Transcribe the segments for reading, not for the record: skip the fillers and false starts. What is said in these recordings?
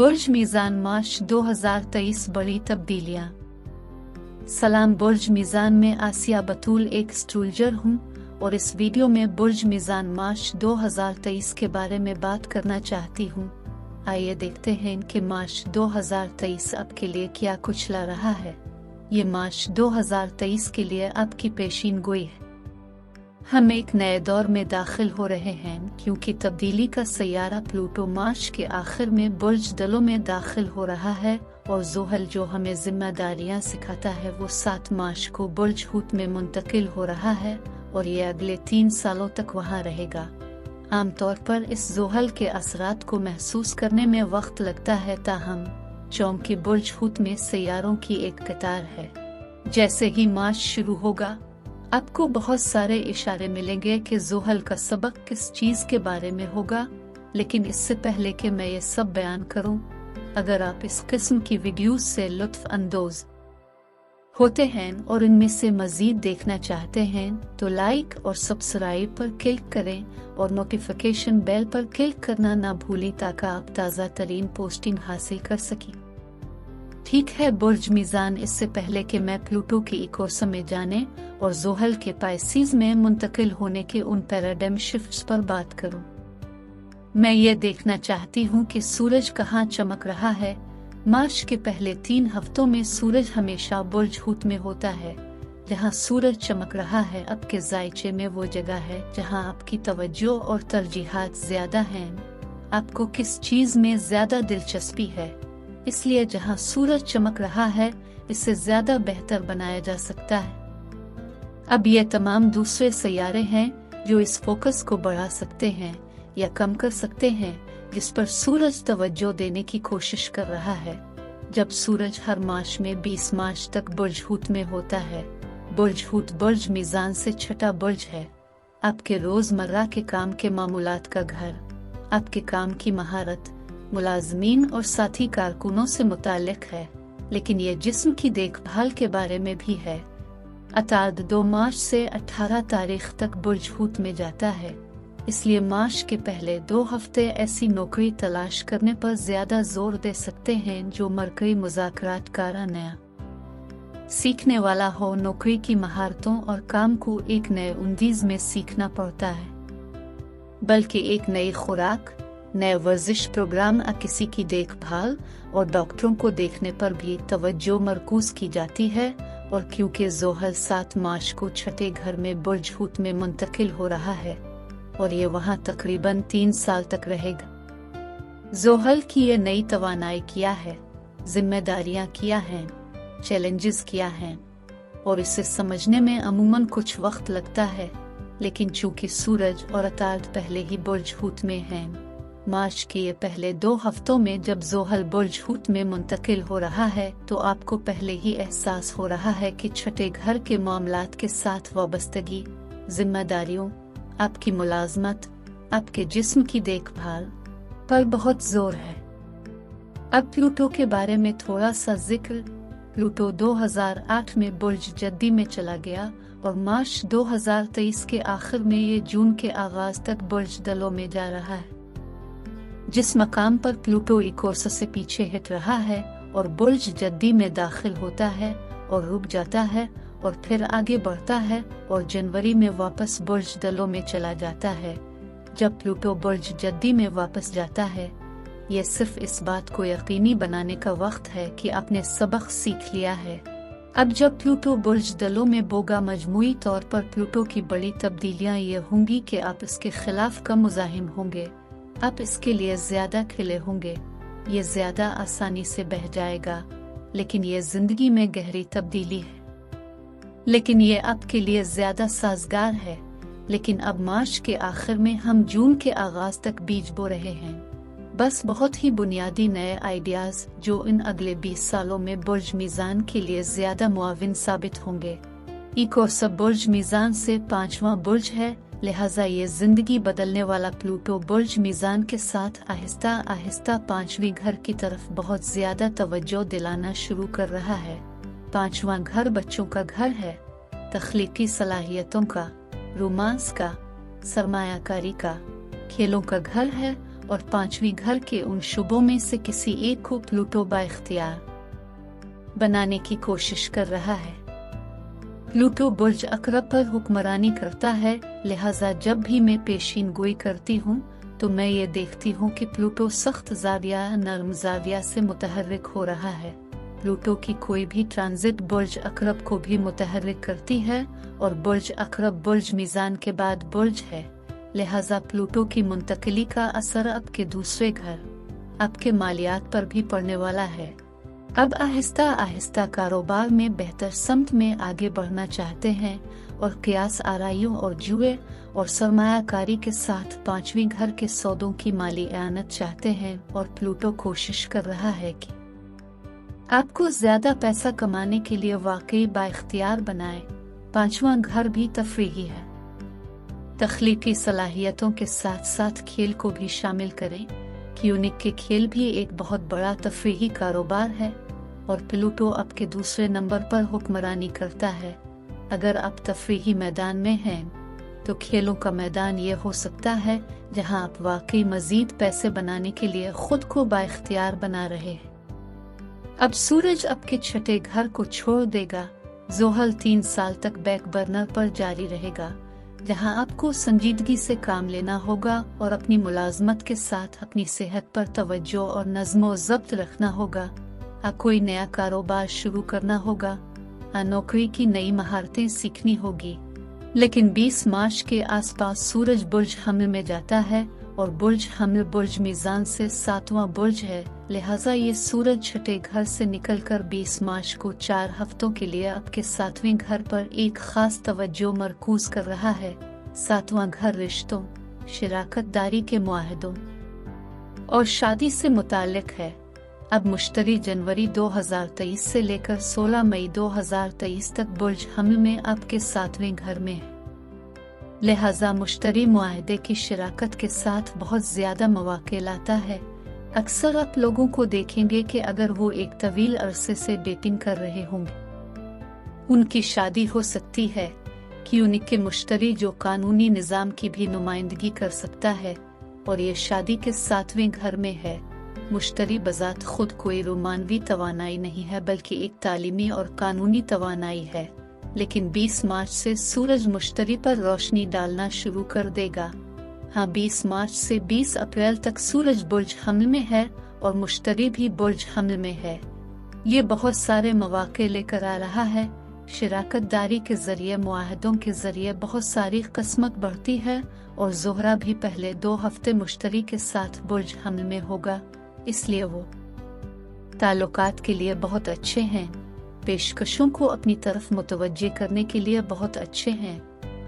बुर्ज मीज़ान मार्च 2023 बड़ी तब्दीलियां। सलाम, बुर्ज मीज़ान में आसिया बतूल एक एस्ट्रोलॉजर हूँ और इस वीडियो में बुर्ज मीज़ान मार्च 2023 के बारे में बात करना चाहती हूँ। आइए देखते हैं कि मार्च 2023 आपके लिए क्या कुछ ला रहा है। ये मार्च 2023 के लिए आपकी पेशीन गोई है। हम एक नए दौर में दाखिल हो रहे हैं क्योंकि तब्दीली का सैयारा प्लूटो मार्च के आखिर में बुर्ज दलों में दाखिल हो रहा है और ज़ोहल जो हमें जिम्मेदारियां सिखाता है वो 7 मार्च को बुर्ज हूत में मुंतकिल हो रहा है और ये अगले 3 सालों तक वहां रहेगा। आमतौर पर इस ज़ोहल के असरात को महसूस करने में वक्त लगता है, ताहम चौंकि बुर्ज हूत में सैयारों की एक कतार है। जैसे ही मार्च शुरू होगा आपको बहुत सारे इशारे मिलेंगे कि ज़ोहल का सबक किस चीज़ के बारे में होगा, लेकिन इससे पहले कि मैं ये सब बयान करूं, अगर आप इस किस्म की वीडियोस से लुत्फ अंदोज होते हैं और इनमें से मज़ीद देखना चाहते हैं तो लाइक और सब्सक्राइब पर क्लिक करें और नोटिफिकेशन बेल पर क्लिक करना ना भूलें ताकि आप ताज़ा तरीन पोस्टिंग हासिल कर सकें। ठीक है, बुर्ज मीज़ान, इससे पहले कि मैं प्लूटो की इकोर्स में जाने और ज़ोहल के पाइसिस में मुंतकिल होने के उन पैराडाइम शिफ्ट्स पर बात करूं, मैं ये देखना चाहती हूं कि सूरज कहां चमक रहा है। मार्च के पहले 3 हफ्तों में सूरज हमेशा बुर्ज हूत में होता है। जहां सूरज चमक रहा है आपके जायचे में वो जगह है जहां आपकी तवज्जो और तरजीहात ज्यादा हैं। आपको किस चीज में ज्यादा दिलचस्पी है, इसलिए जहां सूरज चमक रहा है इसे ज्यादा बेहतर बनाया जा सकता है। अब ये तमाम दूसरे सैयारे हैं जो इस फोकस को बढ़ा सकते हैं या कम कर सकते हैं जिस पर सूरज तवज्जो देने की कोशिश कर रहा है। जब सूरज हर मार्च में 20 मार्च तक बुर्ज हूत में होता है। बुर्ज हूत बुर्ज मीज़ान से छठा बुर्ज है। आपके रोजमर्रा के काम के मामूलात का घर, आपके काम की महारत, मुलाजमीन और साथी कारकुनों से मुताल्लिक है, लेकिन ये जिस्म की देखभाल के बारे में भी है। अताद 2 मार्च से 18 तारीख तक बुर्ज हूत में जाता है, इसलिए मार्च के पहले 2 हफ्ते ऐसी नौकरी तलाश करने पर ज्यादा जोर दे सकते हैं जो मरकई मुज़ाकरात कारा नया सीखने वाला हो। नौकरी की महारतों और काम को एक नए अंदाज में सीखना पड़ता है, बल्कि एक नई खुराक, नए वर्जिश प्रोग्राम, किसी की देखभाल और डॉक्टरों को देखने पर भी तवज्जो मरकूज की जाती है। और क्योंकि ज़ोहल 7 मार्च को छठे घर में बुर्ज हूत में मुंतकिल हो रहा है और ये वहाँ तकरीबन 3 साल तक रहेगा। ज़ोहल की ये नई तवानाई क्या है, जिम्मेदारियाँ क्या हैं, चैलेंजेस क्या हैं, और इसे समझने में अमूमन कुछ वक्त लगता है, लेकिन चूंकि सूरज और अताद पहले ही बुर्ज हूत में हैं, मार्च के ये पहले 2 हफ्तों में जब ज़ोहल बुर्ज हूत में मुंतकिल हो रहा है तो आपको पहले ही एहसास हो रहा है कि छठे घर के मामलात के साथ वाबस्तगी, जिम्मेदारियों, आपकी मुलाजमत, आपके जिस्म की देखभाल पर बहुत जोर है। अब प्लूटो के बारे में थोड़ा सा जिक्र। प्लूटो 2008 में बुर्ज जद्दी में चला गया और मार्च 2023 के आखिर में ये जून के आगाज तक बुर्ज दलों में जा रहा है। जिस मकाम पर प्लूटो इकोर्स से पीछे हट रहा है और बुर्ज जद्दी में दाखिल होता है और रुक जाता है और फिर आगे बढ़ता है और जनवरी में वापस बुर्ज दलों में चला जाता है। जब प्लूटो बुर्ज जद्दी में वापस जाता है, ये सिर्फ इस बात को यकीनी बनाने का वक्त है कि आपने सबक सीख लिया है। अब जब प्लूटो बुर्ज दलों में बोगा, मजमूई तौर पर प्लूटो की बड़ी तब्दीलियां ये होंगी कि आप इसके खिलाफ कम मुजाहिम होंगे, आप इसके लिए ज्यादा खिले होंगे, ये ज्यादा आसानी से बह जाएगा। लेकिन ये जिंदगी में गहरी तब्दीली है, लेकिन ये आपके लिए ज्यादा साजगार है। लेकिन अब मार्च के आखिर में हम जून के आगाज तक बीज बो रहे हैं, बस बहुत ही बुनियादी नए आइडियाज जो इन अगले 20 सालों में बुर्ज मीज़ान के लिए ज्यादा मुआविन साबित होंगे। इकोर्स बुर्ज मीज़ान से 5वां बुर्ज है, लिहाजा ये जिंदगी बदलने वाला प्लूटो बुर्ज मीज़ान के साथ आहिस्ता आहिस्ता 5वीं घर की तरफ बहुत ज्यादा तवज्जो दिलाना शुरू कर रहा है। 5वां घर बच्चों का घर है, तख्लीकी सलाहियतों का, रोमांस का, सरमायाकारी का, खेलों का घर है और 5वीं घर के उन शुबों में से किसी एक को प्लूटो बाइख्तियार बनाने की कोशिश कर रहा है। प्लूटो बुर्ज अकरब पर हुक्मरानी करता है, लिहाजा जब भी मैं पेशीन गोई करती हूँ तो मैं ये देखती हूँ कि प्लूटो सख्त जाविया नरम जाविया से मुतहर्रिक हो रहा है। प्लूटो की कोई भी ट्रांजिट बुर्ज अकरब को भी मुतहर्रिक करती है और बुर्ज अकरब बुर्ज मीज़ान के बाद बुर्ज है, लिहाजा प्लूटो की मुंतकिली का असर आपके दूसरे घर, आपके मालियात पर भी पड़ने वाला है। अब आहिस्ता आहिस्ता कारोबार में बेहतर समत में आगे बढ़ना चाहते हैं और कियास आराइयों और जुए और सरमायाकारी के साथ 5वीं घर के सौदों की माली आनत चाहते हैं और प्लूटो कोशिश कर रहा है कि आपको ज्यादा पैसा कमाने के लिए वाकई बाइख्तियार बनाए। 5वां घर भी तफरीही है। तख्लीकी सलाहियतों के साथ साथ खेल को भी शामिल करें। क्यूनिक के खेल भी एक बहुत बड़ा तफरीही कारोबार है और प्लूटो आपके दूसरे नंबर पर हुक्मरानी करता है। अगर आप तफरीही मैदान में हैं तो खेलों का मैदान ये हो सकता है जहां आप वाकई मजीद पैसे बनाने के लिए खुद को बाइख्तियार बना रहे हैं। अब सूरज आपके छठे घर को छोड़ देगा। जोहल 3 साल तक बैक बर्नर पर जारी रहेगा, जहां आपको संजीदगी से काम लेना होगा और अपनी मुलाजमत के साथ अपनी सेहत पर तवज्जो और नज़्म ज़ब्त रखना होगा। कोई नया कारोबार शुरू करना होगा, नौकरी की नई महारतें सीखनी होगी। लेकिन 20 मार्च के आसपास सूरज बुर्ज हमल में जाता है और बुर्ज हमल बुर्ज मीज़ान से 7वां बुर्ज है, लिहाजा ये सूरज छठे घर से निकलकर 20 मार्च को 4 हफ्तों के लिए आपके 7वें घर पर एक खास तवज्जो मरकूज कर रहा है। 7वां घर रिश्तों, शराकतदारी के मुआहदों और शादी से मुताल्लिक है। अब मुश्तरी जनवरी 2023 से लेकर 16 मई 2023 तक बुर्ज हमल में आपके 7वें घर में है, लिहाजा मुश्तरी मुआहदे की शराकत के साथ बहुत ज्यादा मौके लाता है। अक्सर आप लोगों को देखेंगे कि अगर वो एक तवील अरसे से डेटिंग कर रहे होंगे, उनकी शादी हो सकती है। क्यूनिक के मुश्तरी जो कानूनी निज़ाम की भी नुमाइंदगी कर सकता है और ये शादी के 7वें घर में है। मुश्तरी बजात खुद कोई रोमानवी तवानाई नहीं है, बल्कि एक तालीमी और कानूनी तवानाई है। लेकिन 20 मार्च से सूरज मुश्तरी पर रोशनी डालना शुरू कर देगा। 20 मार्च से 20 अप्रैल तक सूरज बुर्ज हमल में है और मुश्तरी भी बुर्ज हमल में है। ये बहुत सारे मौके लेकर आ रहा है। शराकतदारी के जरिए, मुआहदों के जरिए बहुत सारी किस्मत बढ़ती है और ज़ोहरा भी पहले 2 हफ्ते मुश्तरी के साथ बुर्ज हमल में होगा, इसलिए वो ताल्लुकात के लिए बहुत अच्छे हैं। पेशकशों को अपनी तरफ मुतवज्जे करने के लिए बहुत अच्छे हैं।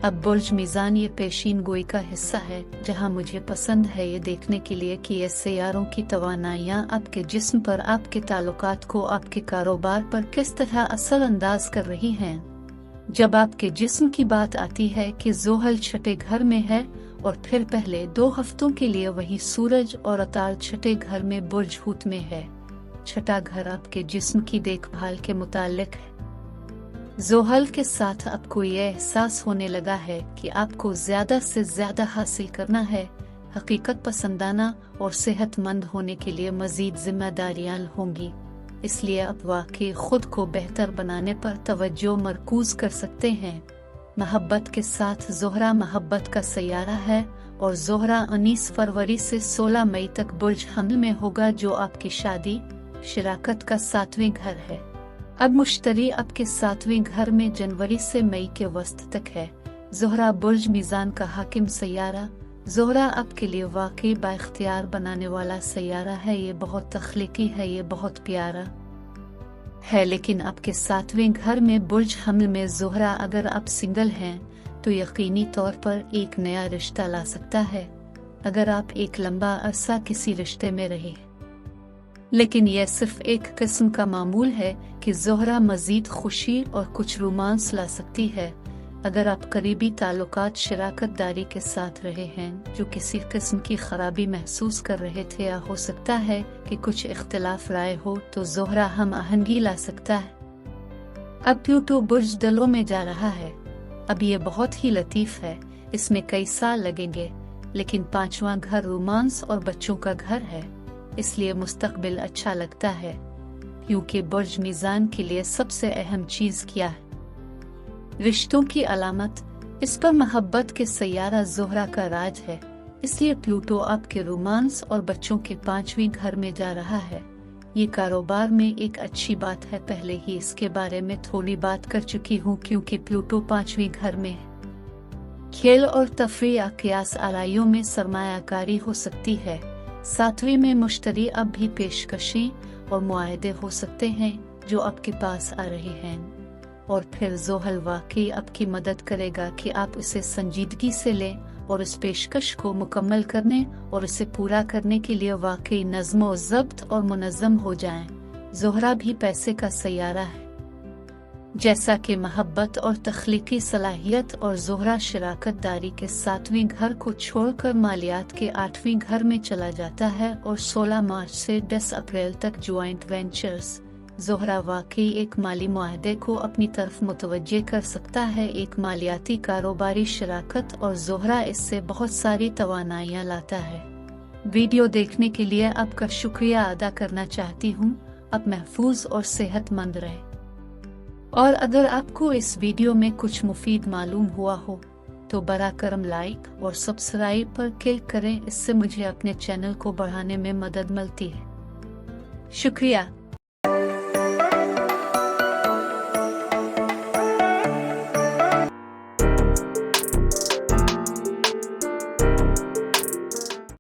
अब बुर्ज मीज़ान ये पेशीन गोई का हिस्सा है, जहां मुझे पसंद है ये देखने के लिए कि ये सैयारों की तवानाइयाँ आपके जिस्म पर, आपके ताल्लुकात को, आपके कारोबार पर किस तरह असर अंदाज कर रही हैं। जब आपके जिस्म की बात आती है कि जोहल छठे घर में है और फिर पहले 2 हफ्तों के लिए वही सूरज और अतार छठे घर में बुर्ज हूत में है। छठा घर आपके जिस्म की देखभाल के मुताल्लिक है। जोहल के साथ आपको ये एहसास होने लगा है कि आपको ज्यादा से ज्यादा हासिल करना है। हकीकत पसंदाना और सेहतमंद होने के लिए मजीद जिम्मेदारियां होंगी, इसलिए आप वाकई खुद को बेहतर बनाने पर तवज्जो मरकूज कर सकते हैं। मोहब्बत के साथ ज़ोहरा मोहब्बत का सैयारा है और ज़ोहरा 19 फरवरी से 16 मई तक बुर्ज हमल में होगा, जो आपकी शादी शराकत का 7वें घर है। अब मुश्तरी आपके 7वें घर में जनवरी से मई के वस्त तक है। ज़ोहरा बुर्ज मीज़ान का हाकिम सैयारा। ज़ोहरा आपके लिए वाकई बाइख्तियार बनाने वाला सैयारा है। ये बहुत तख्लीकी है, ये बहुत प्यारा है। लेकिन आपके 7वें घर में बुर्ज हमल में ज़ोहरा, अगर आप सिंगल हैं तो यकीनी तौर पर एक नया रिश्ता ला सकता है, अगर आप एक लंबा अरसा किसी रिश्ते में रहे। लेकिन यह सिर्फ एक किस्म का मामूल है कि ज़ोहरा मजीद खुशी और कुछ रोमांस ला सकती है। अगर आप करीबी ताल्लुकात शराकतदारी के साथ रहे हैं जो किसी किस्म की खराबी महसूस कर रहे थे, या हो सकता है कि कुछ इख्तिलाफ राय हो, तो ज़ोहरा हम आहंगी ला सकता है। अब प्लूटो बुर्ज दलों में जा रहा है। अब ये बहुत ही लतीफ है, इसमें कई साल लगेंगे, लेकिन पांचवा घर रोमांस और बच्चों का घर है, इसलिए मुस्तकबिल अच्छा लगता है। क्योंकि बुर्ज मीज़ान के लिए सबसे अहम चीज़ क्या है? रिश्तों की अलामत। इस पर मोहब्बत के सैयारा ज़ोहरा का राज है, इसलिए प्लूटो आपके रोमांस और बच्चों के पांचवीं घर में जा रहा है। ये कारोबार में एक अच्छी बात है। पहले ही इसके बारे में थोड़ी बात कर चुकी हूँ, क्योंकि प्लूटो पांचवीं घर में है। खेल और तफरी या कियास आराइयों में सरमायाकारी हो सकती है। सातवीं में मुश्तरी अब भी पेशकशें और मुआहदे हो सकते हैं जो आपके पास आ रहे हैं, और फिर ज़ोहल वाकई आपकी मदद करेगा कि आप इसे संजीदगी से लें और इस पेशकश को मुकम्मल करने और इसे पूरा करने के लिए वाकई नज़्म और ज़ब्त और मुनज़्ज़म हो जाएं। ज़ोहरा भी पैसे का सैयारा है, जैसा कि मोहब्बत और तख्लीकी सलाहियत, और ज़ोहरा शराकत दारी के सातवीं घर को छोड़कर मालियात के आठवीं घर में चला जाता है, और 16 मार्च से 10 अप्रैल तक ज्वाइंट वेंचर्स। ज़ोहरा वाकई एक माली मुआहदे को अपनी तरफ मुतवज्जे कर सकता है, एक मालियाती कारोबारी शराकत, और ज़ोहरा इससे बहुत सारी तवानाइयाँ लाता है। वीडियो देखने के लिए आपका शुक्रिया अदा करना चाहती हूँ। आप महफूज और सेहतमंद रहें। और अगर आपको इस वीडियो में कुछ मुफीद मालूम हुआ हो तो बरा करम लाइक और सब्सक्राइब पर क्लिक करें, इससे मुझे अपने चैनल को बढ़ाने में मदद मिलती है। शुक्रिया।